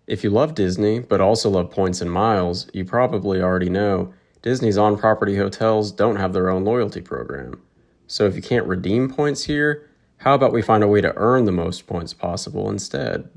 If you love Disney, but also love points and miles, you probably already know Disney's on-property hotels don't have their own loyalty program. So if you can't redeem points here, how about we find a way to earn the most points possible instead?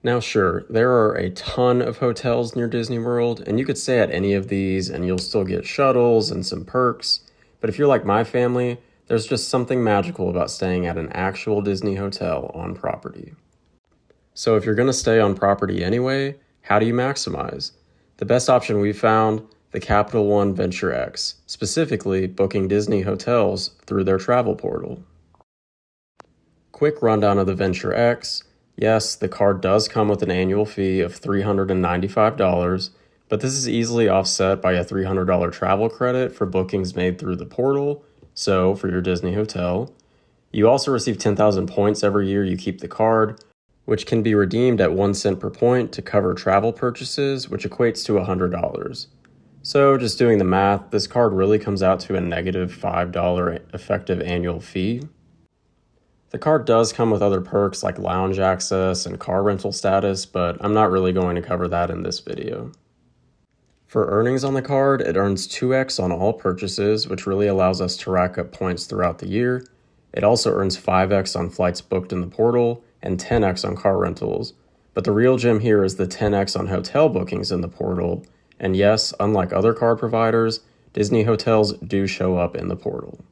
Now sure, there are a ton of hotels near Disney World, and you could stay at any of these and you'll still get shuttles and some perks. But if you're like my family, there's just something magical about staying at an actual Disney hotel on property. So if you're going to stay on property anyway, how do you maximize? The best option we found, the Capital One VentureX, specifically booking Disney hotels through their travel portal. Quick rundown of the VentureX. Yes, the card does come with an annual fee of $395, but this is easily offset by a $300 travel credit for bookings made through the portal, so for your Disney hotel. You also receive 10,000 points every year you keep the card, which can be redeemed at 1 cent per point to cover travel purchases, which equates to $100. So just doing the math, this card really comes out to a negative $5 effective annual fee. The card does come with other perks like lounge access and car rental status, but I'm not really going to cover that in this video. For earnings on the card, it earns 2x on all purchases, which really allows us to rack up points throughout the year. It also earns 5x on flights booked in the portal and 10x on car rentals. But the real gem here is the 10x on hotel bookings in the portal. And yes, unlike other card providers, Disney hotels do show up in the portal.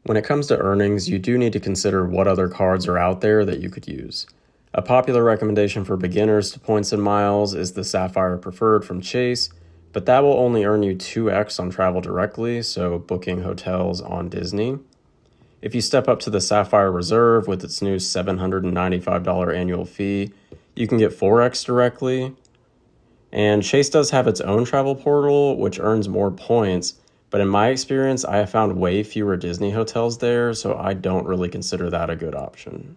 When it comes to earnings, you do need to consider what other cards are out there that you could use. A popular recommendation for beginners to points and miles is the Sapphire Preferred from Chase, but that will only earn you 2x on travel directly, so booking hotels on Disney. If you step up to the Sapphire Reserve with its new $795 annual fee, you can get 4x directly. And Chase does have its own travel portal, which earns more points, but in my experience, I have found way fewer Disney hotels there, so I don't really consider that a good option.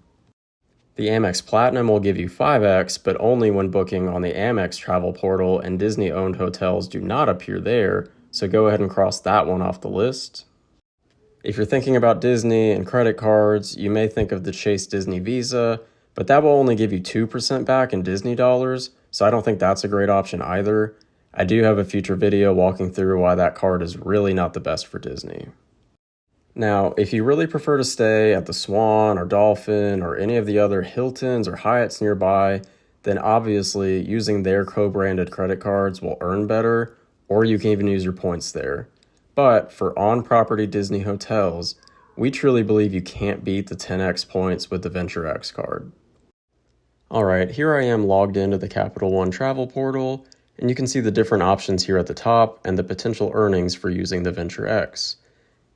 The Amex Platinum will give you 5x, but only when booking on the Amex travel portal, and Disney-owned hotels do not appear there, so go ahead and cross that one off the list. If you're thinking about Disney and credit cards, you may think of the Chase Disney Visa, but that will only give you 2% back in Disney dollars, so I don't think that's a great option either. I do have a future video walking through why that card is really not the best for Disney. Now, if you really prefer to stay at the Swan or Dolphin or any of the other Hiltons or Hyatts nearby, then obviously using their co-branded credit cards will earn better, or you can even use your points there. But for on-property Disney hotels, we truly believe you can't beat the 10x points with the VentureX card. Alright, here I am logged into the Capital One travel portal, and you can see the different options here at the top and the potential earnings for using the VentureX.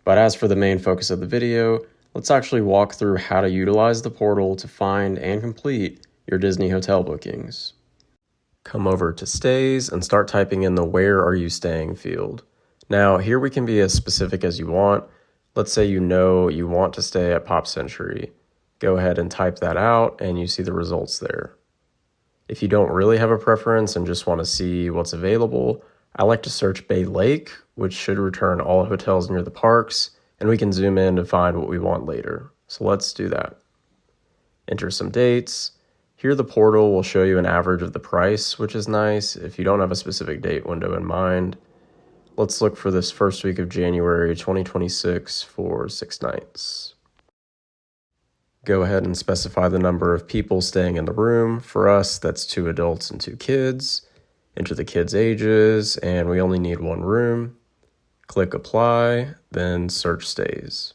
But as for the main focus of the video, let's actually walk through how to utilize the portal to find and complete your Disney hotel bookings. Come over to Stays and start typing in the Where Are You Staying field. Now, here we can be as specific as you want. Let's say you know you want to stay at Pop Century. Go ahead and type that out and you see the results there. If you don't really have a preference and just want to see what's available, I like to search Bay Lake, which should return all hotels near the parks, and we can zoom in to find what we want later. So let's do that. Enter some dates. Here the portal will show you an average of the price, which is nice if you don't have a specific date window in mind. Let's look for this first week of January 2026 for 6 nights. Go ahead and specify the number of people staying in the room. For us, that's 2 adults and 2 kids. Enter the kids' ages, and we only need 1 room. Click Apply, then search Stays.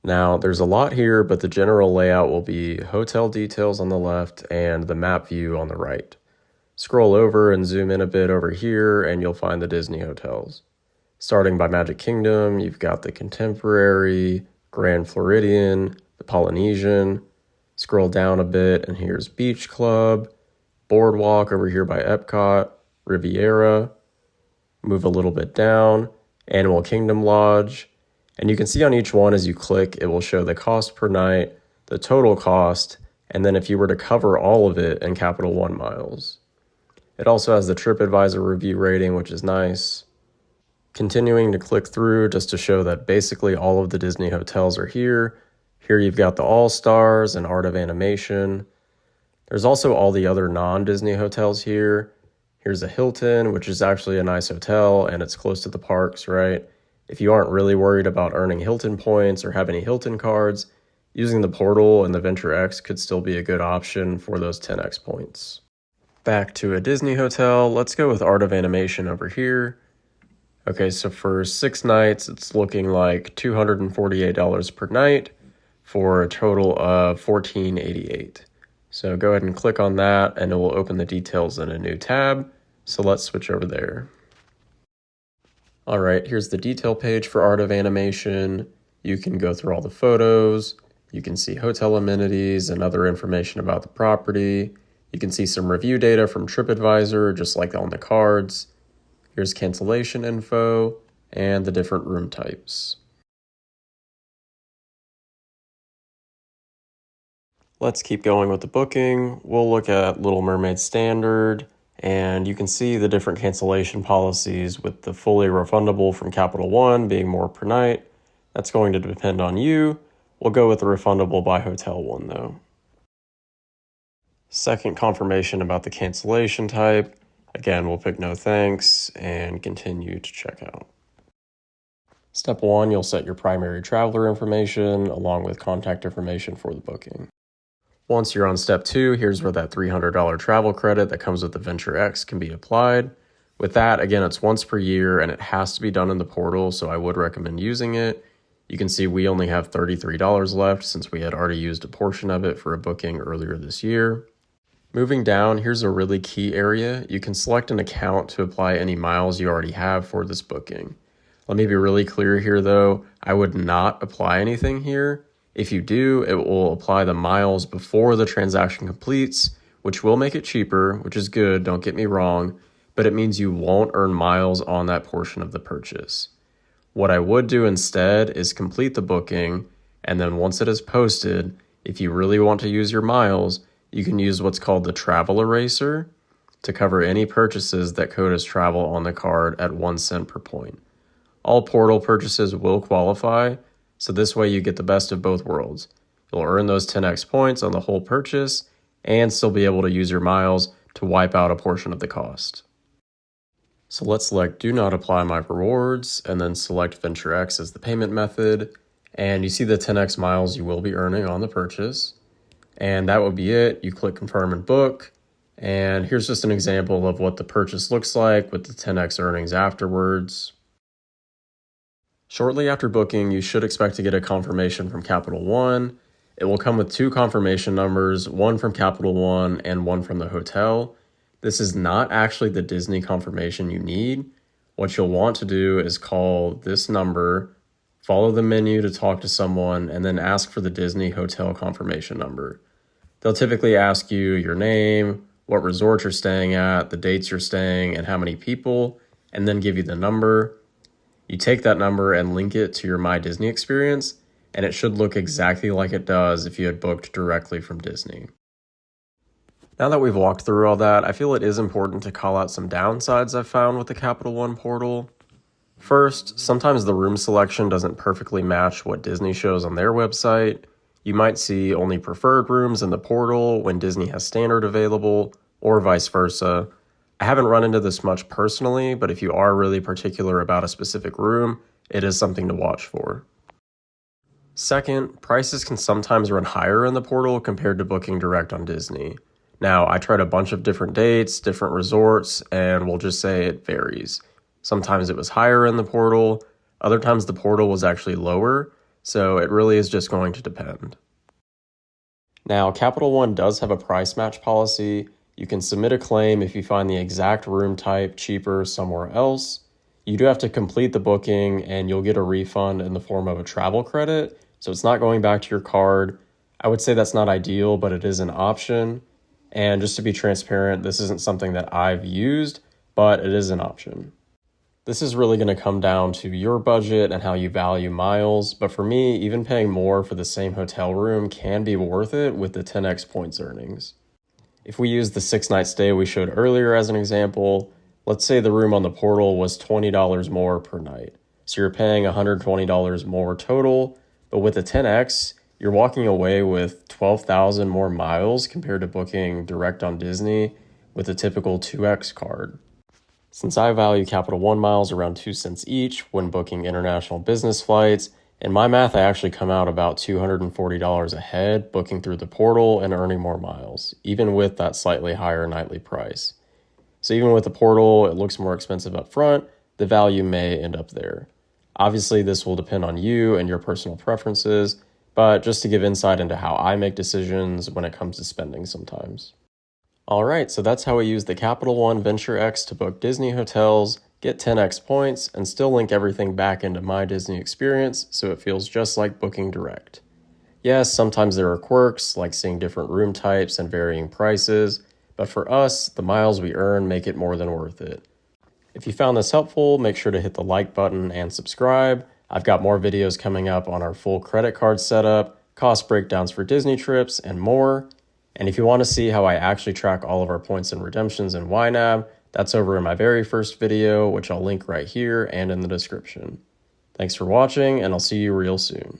Now, there's a lot here, but the general layout will be hotel details on the left and the map view on the right. Scroll over and zoom in a bit over here, and you'll find the Disney hotels. Starting by Magic Kingdom, you've got the Contemporary, Grand Floridian, the Polynesian. Scroll down a bit, and here's Beach Club, Boardwalk over here by Epcot, Riviera. Move a little bit down, Animal Kingdom Lodge. And you can see on each one as you click, it will show the cost per night, the total cost, and then if you were to cover all of it in Capital One miles. It also has the TripAdvisor review rating, which is nice. Continuing to click through just to show that basically all of the Disney hotels are here. Here you've got the All-Stars and Art of Animation. There's also all the other non-Disney hotels here. Here's a Hilton, which is actually a nice hotel, and it's close to the parks, right? If you aren't really worried about earning Hilton points or have any Hilton cards, using the portal and the VentureX could still be a good option for those 10x points. Back to a Disney hotel, let's go with Art of Animation over here. Okay, so for 6 nights, it's looking like $248 per night for a total of $1,488. So go ahead and click on that and it will open the details in a new tab. So let's switch over there. All right, here's the detail page for Art of Animation. You can go through all the photos. You can see hotel amenities and other information about the property. You can see some review data from TripAdvisor, just like on the cards. Here's cancellation info and the different room types. Let's keep going with the booking. We'll look at Little Mermaid Standard, and you can see the different cancellation policies with the fully refundable from Capital One being more per night. That's going to depend on you. We'll go with the refundable by hotel one though. Second confirmation about the cancellation type. Again, we'll pick no thanks and continue to check out. Step 1, you'll set your primary traveler information along with contact information for the booking. Once you're on step 2, here's where that $300 travel credit that comes with the VentureX can be applied. With that, again, it's once per year and it has to be done in the portal, so I would recommend using it. You can see we only have $33 left since we had already used a portion of it for a booking earlier this year. Moving down, here's a really key area. You can select an account to apply any miles you already have for this booking. Let me be really clear here though, I would not apply anything here. If you do, it will apply the miles before the transaction completes, which will make it cheaper, which is good, don't get me wrong, but it means you won't earn miles on that portion of the purchase. What I would do instead is complete the booking, and then once it is posted, if you really want to use your miles, you can use what's called the travel eraser to cover any purchases that code as travel on the card at 1 cent per point. All portal purchases will qualify, so this way you get the best of both worlds. You'll earn those 10x points on the whole purchase and still be able to use your miles to wipe out a portion of the cost. So let's select Do Not Apply My Rewards and then select VentureX as the payment method. And you see the 10x miles you will be earning on the purchase. And that would be it. You click Confirm and Book. And here's just an example of what the purchase looks like with the 10x earnings afterwards. Shortly after booking, you should expect to get a confirmation from Capital One. It will come with 2 confirmation numbers, one from Capital One and one from the hotel. This is not actually the Disney confirmation you need. What you'll want to do is call this number, follow the menu to talk to someone, and then ask for the Disney hotel confirmation number. They'll typically ask you your name, what resort you're staying at, the dates you're staying, and how many people, and then give you the number. You take that number and link it to your My Disney experience, and it should look exactly like it does if you had booked directly from Disney. Now that we've walked through all that, I feel it is important to call out some downsides I've found with the Capital One portal. First, sometimes the room selection doesn't perfectly match what Disney shows on their website. You might see only preferred rooms in the portal when Disney has standard available, or vice versa. I haven't run into this much personally, but if you are really particular about a specific room, it is something to watch for. Second, prices can sometimes run higher in the portal compared to booking direct on Disney. Now, I tried a bunch of different dates, different resorts, and we'll just say it varies. Sometimes it was higher in the portal, other times the portal was actually lower, so it really is just going to depend. Now, Capital One does have a price match policy. You can submit a claim if you find the exact room type cheaper somewhere else. You do have to complete the booking and you'll get a refund in the form of a travel credit, so it's not going back to your card. I would say that's not ideal, but it is an option. And just to be transparent, this isn't something that I've used, but it is an option. This is really going to come down to your budget and how you value miles, but for me, even paying more for the same hotel room can be worth it with the 10x points earnings. If we use the 6-night stay we showed earlier as an example, let's say the room on the portal was $20 more per night. So you're paying $120 more total, but with a 10X, you're walking away with 12,000 more miles compared to booking direct on Disney with a typical 2X card. Since I value Capital One miles around 2 cents each when booking international business flights, in my math I actually come out about $240 ahead booking through the portal and earning more miles, even with that slightly higher nightly price. So even with the portal, it looks more expensive up front, the value may end up there. Obviously, this will depend on you and your personal preferences, but just to give insight into how I make decisions when it comes to spending sometimes. All right, so that's how we use the Capital One VentureX to book Disney hotels, get 10X points, and still link everything back into my Disney experience so it feels just like booking direct. Yes, sometimes there are quirks, like seeing different room types and varying prices, but for us, the miles we earn make it more than worth it. If you found this helpful, make sure to hit the like button and subscribe. I've got more videos coming up on our full credit card setup, cost breakdowns for Disney trips, and more. And if you want to see how I actually track all of our points and redemptions in YNAB, that's over in my very first video, which I'll link right here and in the description. Thanks for watching, and I'll see you real soon.